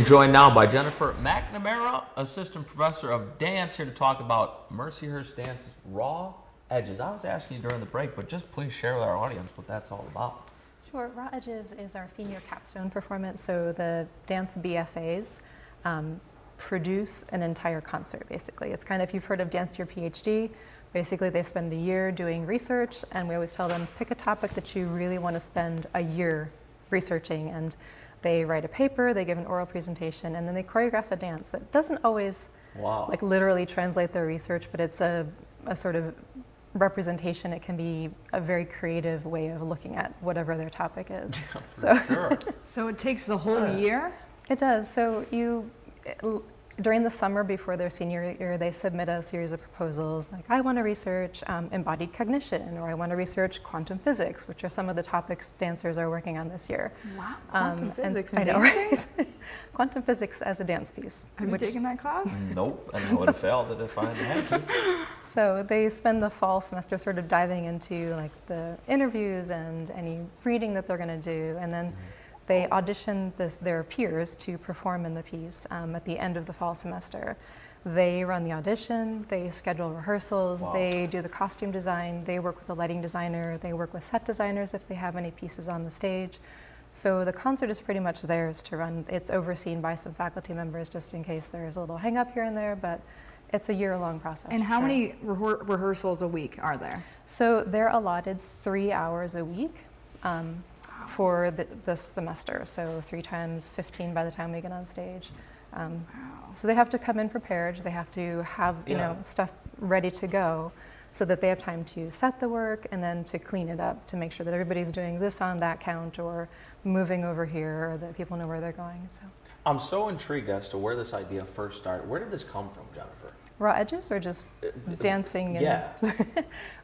Joined now by Jennifer McNamara, Assistant Professor of Dance, here to talk about Mercyhurst Dance's Raw Edges. I was asking you during the break, but just please share with our audience what that's all about. Sure. Raw Edges is our senior capstone performance. So the dance BFAs produce an entire concert, basically. It's kind of, if you've heard of Dance Your PhD, basically they spend a year doing research, and we always tell them, pick a topic that you really want to spend a year researching, and they write a paper, they give an oral presentation, and then they choreograph a dance that doesn't always like literally translate their research, but it's a sort of representation. It can be a very creative way of looking at whatever their topic is. So it takes the whole year? It does. So during the summer before their senior year, they submit a series of proposals like, I want to research embodied cognition, or I want to research quantum physics, which are some of the topics dancers are working on this year. Wow, quantum physics I know, right? Quantum physics as a dance piece. Have you taken that class? Nope, and I would have failed it if I had to. So they spend the fall semester sort of diving into like the interviews and any reading that they're going to do, and then they audition their peers to perform in the piece at the end of the fall semester. They run the audition, they schedule rehearsals, they do the costume design, they work with the lighting designer, they work with set designers if they have any pieces on the stage. So the concert is pretty much theirs to run. It's overseen by some faculty members just in case there's a little hang up here and there, but it's a year-long process. And how many rehearsals a week are there? So they're allotted 3 hours a week. For this semester, so 3 times 15 by the time we get on stage. So they have to come in prepared. They have to have stuff ready to go, so that they have time to set the work and then to clean it up to make sure that everybody's doing this on that count or moving over here, or that people know where they're going. So I'm so intrigued as to where this idea first started. Where did this come from, Jennifer? Raw Edges, or just dancing? Yeah.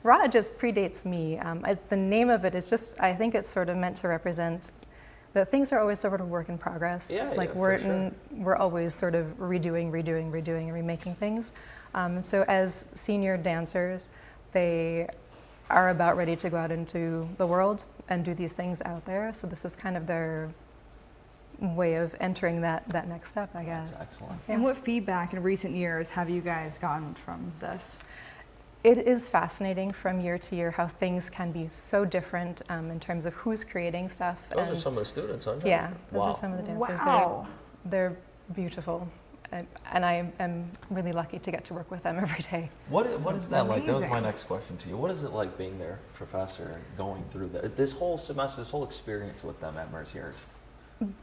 Raw Edges predates me. The name of it is just, I think it's sort of meant to represent that things are always sort of work in progress. We're always sort of redoing, and remaking things. So as senior dancers, they are about ready to go out into the world and do these things out there. So this is kind of their way of entering that next step, I guess. That's excellent. And what feedback in recent years have you guys gotten from this? It is fascinating from year to year how things can be so different in terms of who's creating stuff. Those are some of the students, aren't they? Yeah, those are some of the dancers. Wow. They're beautiful. And I am really lucky to get to work with them every day. What is that like? That was my next question to you. What is it like being their professor and going through this whole semester, this whole experience with them at Mercyhurst?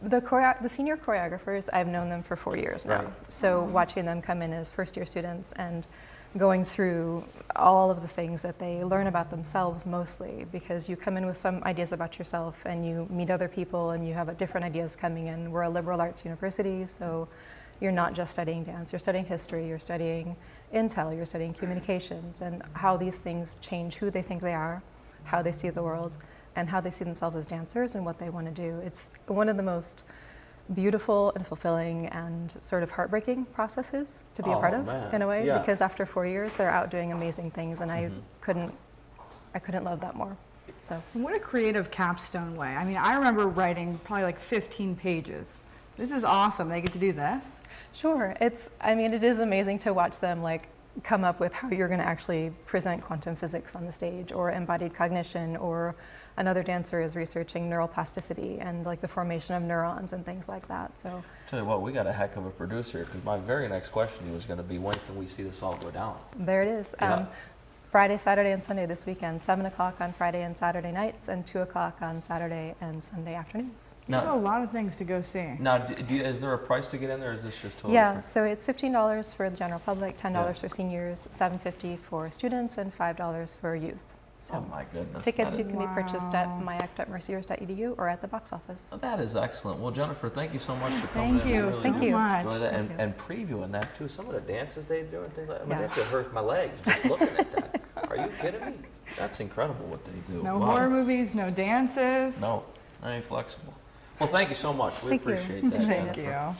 The senior choreographers, I've known them for 4 years now. Right. So watching them come in as first-year students and going through all of the things that they learn about themselves, mostly because you come in with some ideas about yourself and you meet other people and you have different ideas coming in. We're a liberal arts university, so you're not just studying dance, you're studying history, you're studying intel, you're studying communications, and how these things change who they think they are, how they see the world, and how they see themselves as dancers and what they want to do. It's one of the most beautiful and fulfilling and sort of heartbreaking processes to be a part of, in a way, because after 4 years they're out doing amazing things, and I couldn't love that more. So what a creative capstone way. I mean, I remember writing probably like 15 pages. This is awesome. They get to do this. Sure. It is amazing to watch them come up with how you're going to actually present quantum physics on the stage, or embodied cognition, or another dancer is researching neuroplasticity and the formation of neurons and things like that. So Tell you what, we got a heck of a producer, because my very next question was going to be, when can we see this all go down? there it is. Friday, Saturday, and Sunday this weekend, 7 o'clock on Friday and Saturday nights, and 2 o'clock on Saturday and Sunday afternoons. You have a lot of things to go see. Now, is there a price to get in there, or is this just totally Yeah, free? so it's $15 for the general public, $10 for seniors, $7.50 for students, and $5 for youth. So Oh my goodness. tickets you That can be purchased at myact.mercyhurst.edu or at the box office. that is excellent. Well, Jennifer, thank you so much for coming in. Thank you I really so Thank you. much. enjoyed that, Thank you. and previewing that too. Some of the dances they do and things like that. I mean, Yeah. that just hurt my legs just looking at that. Are you kidding me? That's incredible what they do. No Wow. horror movies, no dances. No, I ain't flexible. Well, thank you so much. We Thank you. appreciate that. Thank Jennifer. you.